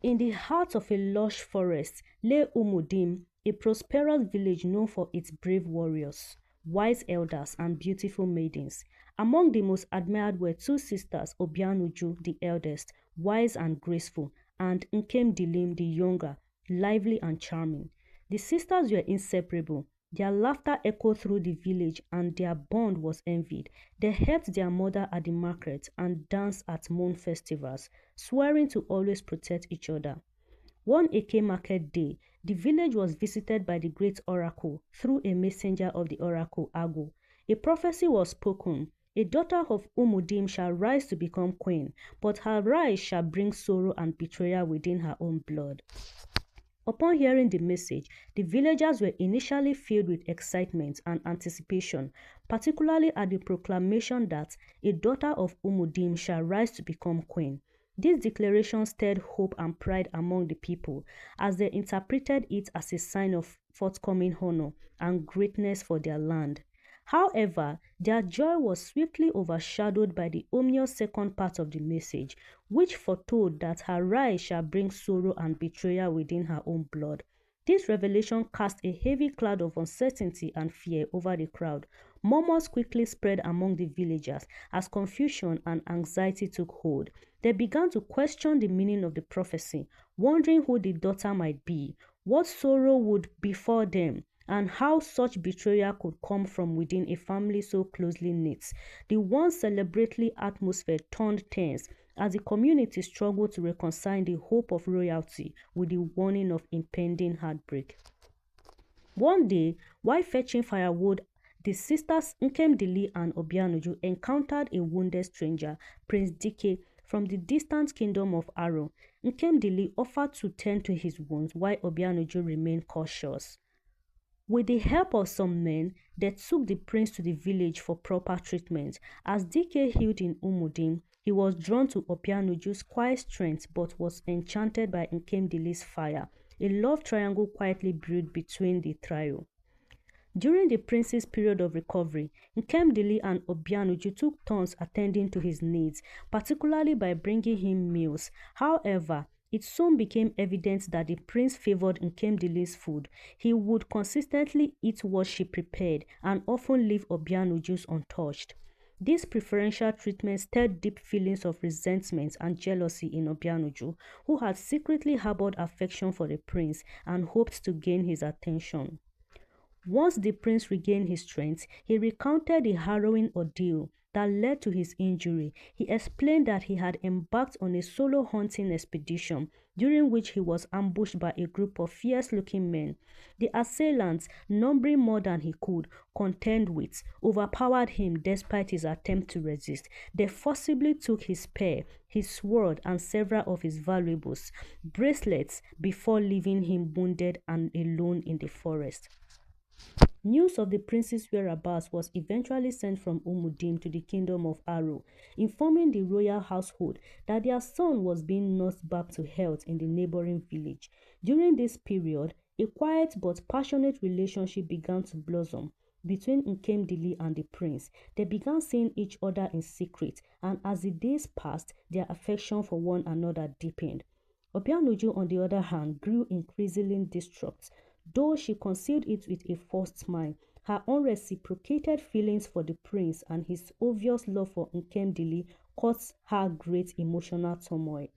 In the heart of a lush forest lay Umudim, a prosperous village known for its brave warriors, wise elders, and beautiful maidens. Among the most admired were two sisters, Obianuju, the eldest, wise and graceful, and Nkem Dilim, the younger, lively and charming. The sisters were inseparable. Their laughter echoed through the village, and their bond was envied. They helped their mother at the market and danced at moon festivals, swearing to always protect each other. One Eke market day, the village was visited by the great oracle through a messenger of the oracle Agu. A prophecy was spoken. A daughter of Umudim shall rise to become queen, but her rise shall bring sorrow and betrayal within her own blood. Upon hearing the message, the villagers were initially filled with excitement and anticipation, particularly at the proclamation that a daughter of Umudim shall rise to become queen. This declaration stirred hope and pride among the people, as they interpreted it as a sign of forthcoming honor and greatness for their land. However, their joy was swiftly overshadowed by the ominous second part of the message, which foretold that her rise shall bring sorrow and betrayal within her own blood. This revelation cast a heavy cloud of uncertainty and fear over the crowd. Murmurs quickly spread among the villagers as confusion and anxiety took hold. They began to question the meaning of the prophecy, wondering who the daughter might be, what sorrow would befall them, and how such betrayal could come from within a family so closely knit. The once celebratory atmosphere turned tense as the community struggled to reconcile the hope of royalty with the warning of impending heartbreak. One day, while fetching firewood, the sisters Nkemdili and Obianuju encountered a wounded stranger, Prince Dike, from the distant kingdom of Aro. Nkemdili offered to tend to his wounds while Obianuju remained cautious. With the help of some men, they took the prince to the village for proper treatment. As Dike healed in Umudim, he was drawn to Obianuju's quiet strength but was enchanted by Nkemdili's fire. A love triangle quietly brewed between the trio. During the prince's period of recovery, Nkemdili and Obianuju took turns attending to his needs, particularly by bringing him meals. However, it soon became evident that the prince favored Nkemdili's food. He would consistently eat what she prepared and often leave Obianuju's untouched. This preferential treatment stirred deep feelings of resentment and jealousy in Obianuju, who had secretly harbored affection for the prince and hoped to gain his attention. Once the prince regained his strength, he recounted the harrowing ordeal that led to his injury. He explained that he had embarked on a solo hunting expedition, during which he was ambushed by a group of fierce-looking men. The assailants, numbering more than he could contend with, overpowered him despite his attempt to resist. They forcibly took his spear, his sword, and several of his valuables, bracelets, before leaving him wounded and alone in the forest. News of the prince's whereabouts was eventually sent from Umudim to the kingdom of Aro, informing the royal household that their son was being nursed back to health in the neighboring village. During this period, a quiet but passionate relationship began to blossom between Nkemdili and the prince. They began seeing each other in secret, and as the days passed, their affection for one another deepened. Obianuju, on the other hand, grew increasingly distraught. Though she concealed it with a forced smile, her unreciprocated feelings for the prince and his obvious love for Nkemdili caused her great emotional turmoil.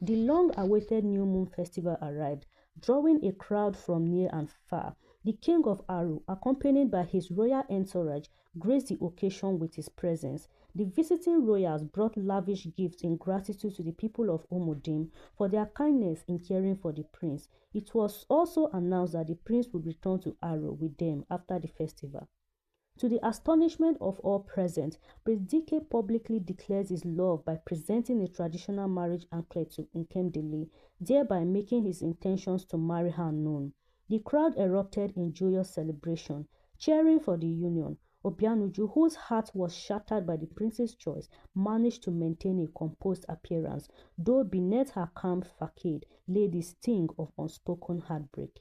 The long-awaited New Moon Festival arrived, drawing a crowd from near and far. The king of Aru, accompanied by his royal entourage, graced the occasion with his presence. The visiting royals brought lavish gifts in gratitude to the people of Umudim for their kindness in caring for the prince. It was also announced that the prince would return to Aro with them after the festival. To the astonishment of all present, Prince Dike publicly declares his love by presenting a traditional marriage anklet to Nkemdili, thereby making his intentions to marry her known. The crowd erupted in joyous celebration, cheering for the union. Obianuju, whose heart was shattered by the prince's choice, managed to maintain a composed appearance, though beneath her calm facade lay the sting of unspoken heartbreak.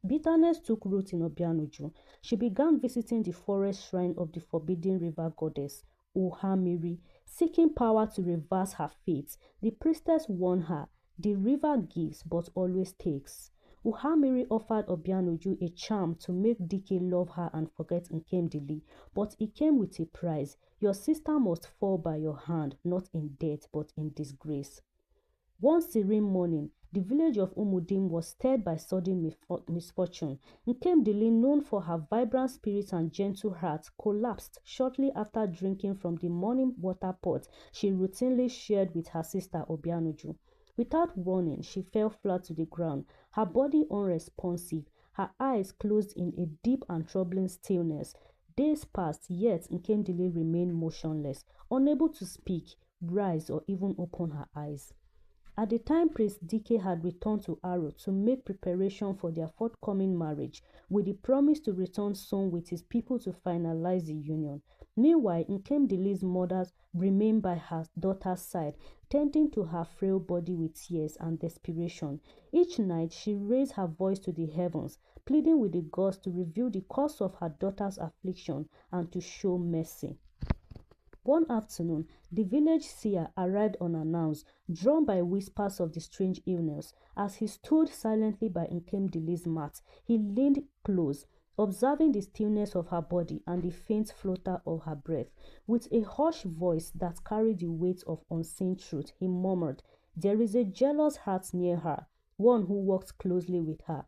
Bitterness took root in Obianuju. She began visiting the forest shrine of the forbidden river goddess, Uhamiri, seeking power to reverse her fate. The priestess warned her, The river gives but always takes. Uhamiri offered Obianuju a charm to make Dike love her and forget Nkemdili, but it came with a price. Your sister must fall by your hand, not in death but in disgrace. One serene morning, the village of Umudim was stirred by sudden misfortune. Nkemdili, known for her vibrant spirit and gentle heart, collapsed shortly after drinking from the morning water pot she routinely shared with her sister Obianuju. Without warning, she fell flat to the ground, her body unresponsive, her eyes closed in a deep and troubling stillness. Days passed, yet Nkemdili remained motionless, unable to speak, rise, or even open her eyes. At the time, Prince Dike had returned to Aro to make preparation for their forthcoming marriage, with the promise to return soon with his people to finalize the union. Meanwhile, Nkemdili's mother remained by her daughter's side, tending to her frail body with tears and desperation. Each night, she raised her voice to the heavens, pleading with the gods to reveal the cause of her daughter's affliction and to show mercy. One afternoon, the village seer arrived unannounced, drawn by whispers of the strange illness. As he stood silently by Nkemdili's mat, he leaned close, observing the stillness of her body and the faint flutter of her breath. With a hushed voice that carried the weight of unseen truth, he murmured, "There is a jealous heart near her, one who walks closely with her."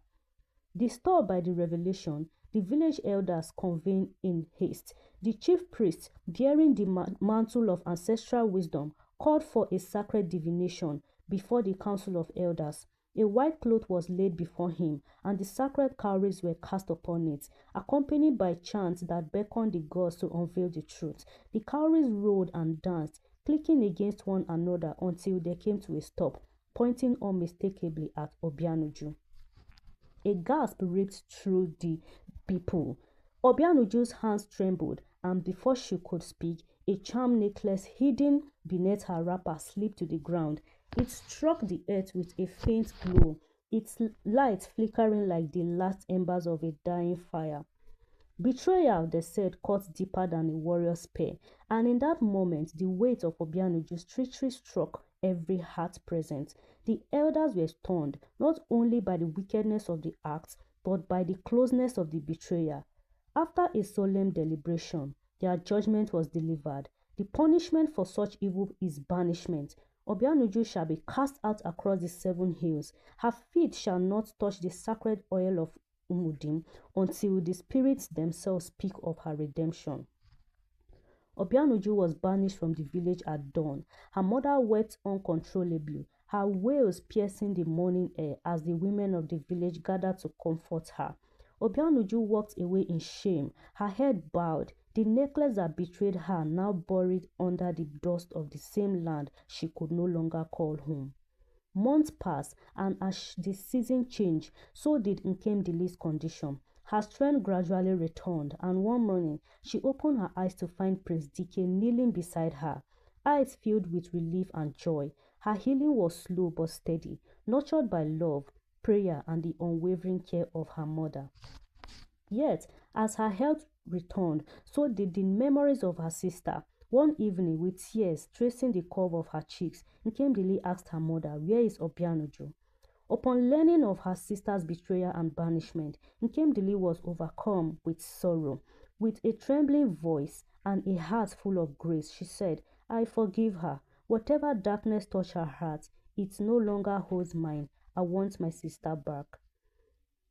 Disturbed by the revelation, the village elders convened in haste. The chief priest, bearing the mantle of ancestral wisdom, called for a sacred divination before the council of elders. A white cloth was laid before him, and the sacred cowries were cast upon it, accompanied by chants that beckoned the gods to unveil the truth. The cowries rolled and danced, clicking against one another until they came to a stop, pointing unmistakably at Obianuju. A gasp ripped through the people. Obianuju's hands trembled, and before she could speak, a charm necklace hidden beneath her wrapper slipped to the ground. It struck the earth with a faint glow, its light flickering like the last embers of a dying fire. Betrayal, they said, cut deeper than a warrior's spear, and in that moment the weight of Obianuju's treachery struck every heart present. The elders were stunned, not only by the wickedness of the act, but by the closeness of the betrayer. After a solemn deliberation, their judgment was delivered. The punishment for such evil is banishment. Obianuju shall be cast out across the 7 hills. Her feet shall not touch the sacred oil of Umudim until the spirits themselves speak of her redemption. Obianuju was banished from the village at dawn. Her mother wept uncontrollably, her wails piercing the morning air as the women of the village gathered to comfort her. Obianuju walked away in shame, her head bowed, the necklace that betrayed her now buried under the dust of the same land she could no longer call home. Months passed, and as the season changed, so did Nkemdili's condition. Her strength gradually returned, and one morning she opened her eyes to find Prince Dike kneeling beside her, eyes filled with relief and joy. Her healing was slow but steady, nurtured by love, prayer, and the unwavering care of her mother. Yet, as her health returned, so did the memories of her sister. One evening, with tears tracing the curve of her cheeks, Nkemdili asked her mother, "Where is Obianuju?" Upon learning of her sister's betrayal and banishment, Nkemdili was overcome with sorrow. With a trembling voice and a heart full of grace, she said, "I forgive her. Whatever darkness touched her heart, it no longer holds mine. I want my sister back."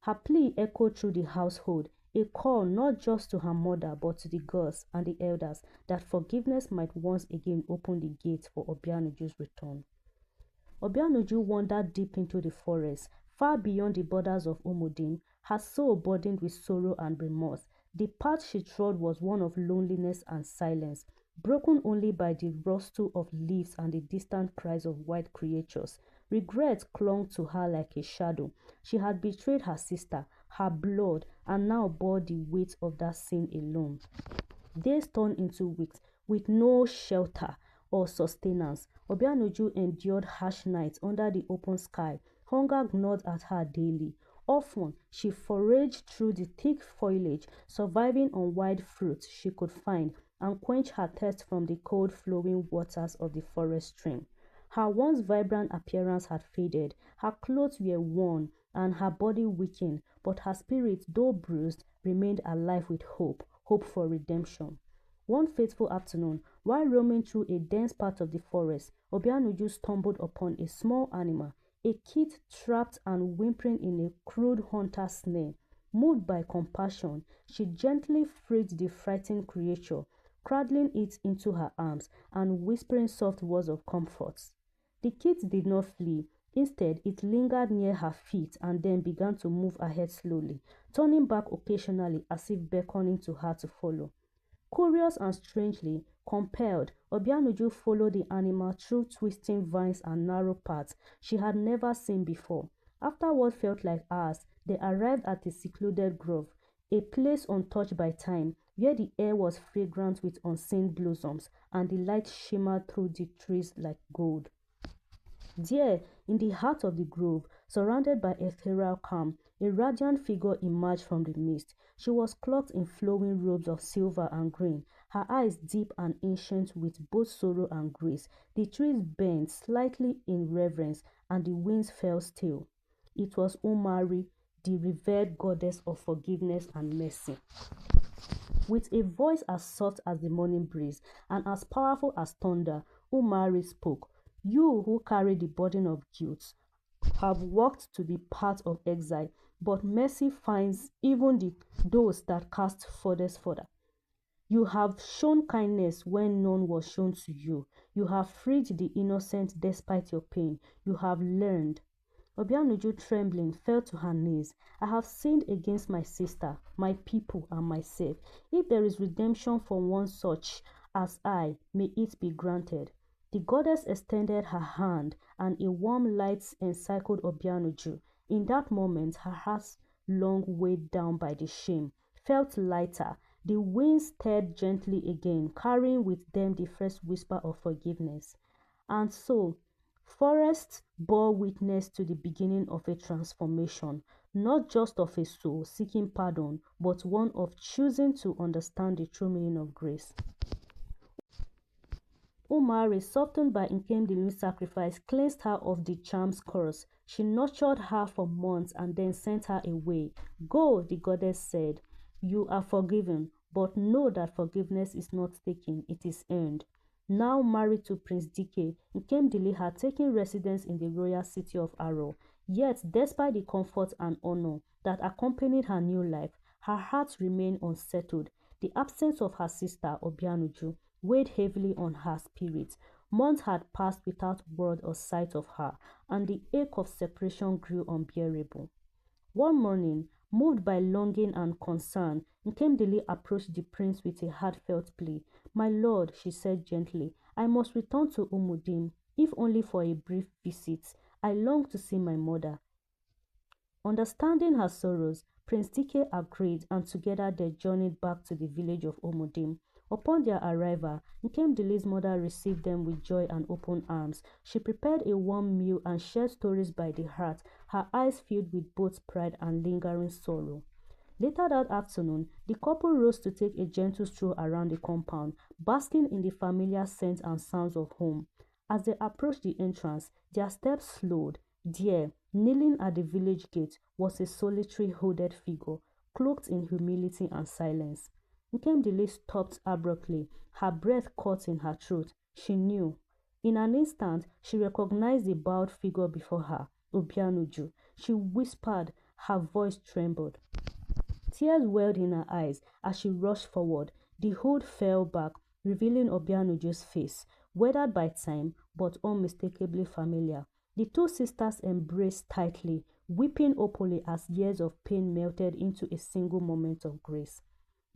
Her plea echoed through the household, a call not just to her mother but to the gods and the elders that forgiveness might once again open the gates for Obianuju's return. Obianuju wandered deep into the forest, far beyond the borders of Umudim, her soul burdened with sorrow and remorse. The path she trod was one of loneliness and silence, broken only by the rustle of leaves and the distant cries of wild creatures. Regret clung to her like a shadow. She had betrayed her sister, her blood, and now bore the weight of that sin alone. Days turned into weeks, with no shelter or sustenance. Obianuju endured harsh nights under the open sky. Hunger gnawed at her daily. Often, she foraged through the thick foliage, surviving on wild fruits she could find, and quenched her thirst from the cold flowing waters of the forest stream. Her once vibrant appearance had faded, her clothes were worn, and her body weakened, but her spirit, though bruised, remained alive with hope for redemption. One fateful afternoon, while roaming through a dense part of the forest, Obianuju stumbled upon a small animal, a kit trapped and whimpering in a crude hunter's snare. Moved by compassion, she gently freed the frightened creature, cradling it into her arms and whispering soft words of comfort. The kit did not flee. Instead, it lingered near her feet and then began to move ahead slowly, turning back occasionally as if beckoning to her to follow. Curious and strangely compelled, Obianuju followed the animal through twisting vines and narrow paths she had never seen before. After what felt like hours, they arrived at a secluded grove, a place untouched by time, where the air was fragrant with unseen blossoms and the light shimmered through the trees like gold. There, in the heart of the grove, surrounded by ethereal calm, a radiant figure emerged from the mist. She was clothed in flowing robes of silver and green, her eyes deep and ancient with both sorrow and grace. The trees bent slightly in reverence, and the winds fell still. It was Umari, the revered goddess of forgiveness and mercy. With a voice as soft as the morning breeze and as powerful as thunder, Umari spoke. You who carry the burden of guilt have walked to the path of exile, but mercy finds even those that cast further. You have shown kindness when none was shown to you. You have freed the innocent despite your pain. You have learned. Obianuju, trembling, fell to her knees. I have sinned against my sister, my people, and myself. If there is redemption for one such as I, may it be granted. The goddess extended her hand, and a warm light encircled Obianuju. In that moment, her heart, long weighed down by the shame, felt lighter. The winds stirred gently again, carrying with them the first whisper of forgiveness. And so, forests bore witness to the beginning of a transformation, not just of a soul seeking pardon, but one of choosing to understand the true meaning of grace. Umari, softened by Nkemdilim's sacrifice, cleansed her of the charm's curse. She nurtured her for months and then sent her away. Go, the goddess said. You are forgiven, but know that forgiveness is not taken, it is earned. Now married to Prince Dike, Nkemdili had taken residence in the royal city of Aro. Yet, despite the comfort and honor that accompanied her new life, her heart remained unsettled. The absence of her sister, Obianuju, weighed heavily on her spirit. Months had passed without word or sight of her, and the ache of separation grew unbearable. One morning, moved by longing and concern, Nkemdili approached the prince with a heartfelt plea. My lord, she said gently, I must return to Umudim, if only for a brief visit. I long to see my mother. Understanding her sorrows, Prince Dike agreed, and together they journeyed back to the village of Umudim. Upon their arrival, Nkemdili's mother received them with joy and open arms. She prepared a warm meal and shared stories by the heart, her eyes filled with both pride and lingering sorrow. Later that afternoon, the couple rose to take a gentle stroll around the compound, basking in the familiar scents and sounds of home. As they approached the entrance, their steps slowed. There, kneeling at the village gate, was a solitary hooded figure, cloaked in humility and silence. Nkemdili stopped abruptly, her breath caught in her throat. She knew. In an instant, she recognized the bowed figure before her, Obianuju. She whispered, her voice trembled. Tears welled in her eyes as she rushed forward. The hood fell back, revealing Obianuju's face, weathered by time but unmistakably familiar. The two sisters embraced tightly, weeping openly as years of pain melted into a single moment of grace.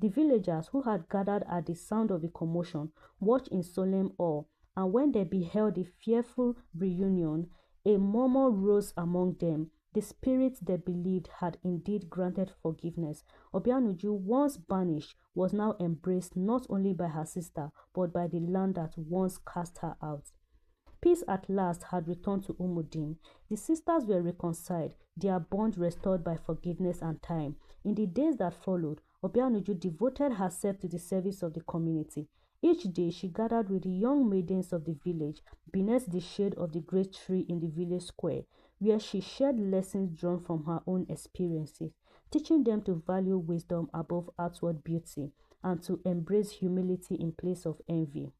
The villagers who had gathered at the sound of the commotion watched in solemn awe, and when they beheld the fearful reunion, a murmur rose among them. The spirit they believed had indeed granted forgiveness. Obianuju, once banished, was now embraced not only by her sister, but by the land that once cast her out. Peace at last had returned to Umudim. The sisters were reconciled, their bond restored by forgiveness and time. In the days that followed, Obianuju devoted herself to the service of the community. Each day she gathered with the young maidens of the village beneath the shade of the great tree in the village square, where she shared lessons drawn from her own experiences, teaching them to value wisdom above outward beauty and to embrace humility in place of envy.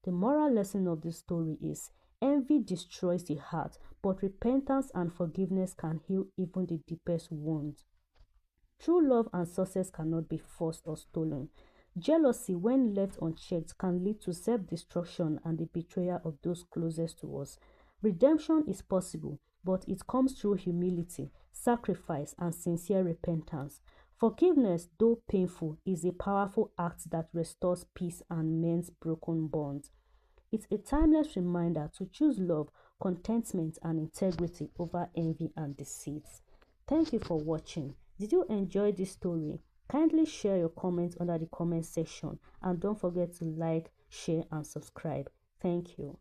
The moral lesson of this story is envy destroys the heart, but repentance and forgiveness can heal even the deepest wounds. True love and success cannot be forced or stolen. Jealousy, when left unchecked, can lead to self destruction and the betrayal of those closest to us. Redemption is possible, but it comes through humility, sacrifice, and sincere repentance. Forgiveness, though painful, is a powerful act that restores peace and mends broken bonds. It's a timeless reminder to choose love, contentment, and integrity over envy and deceit. Thank you for watching. Did you enjoy this story? Kindly share your comments under the comment section and don't forget to like, share, and subscribe. Thank you.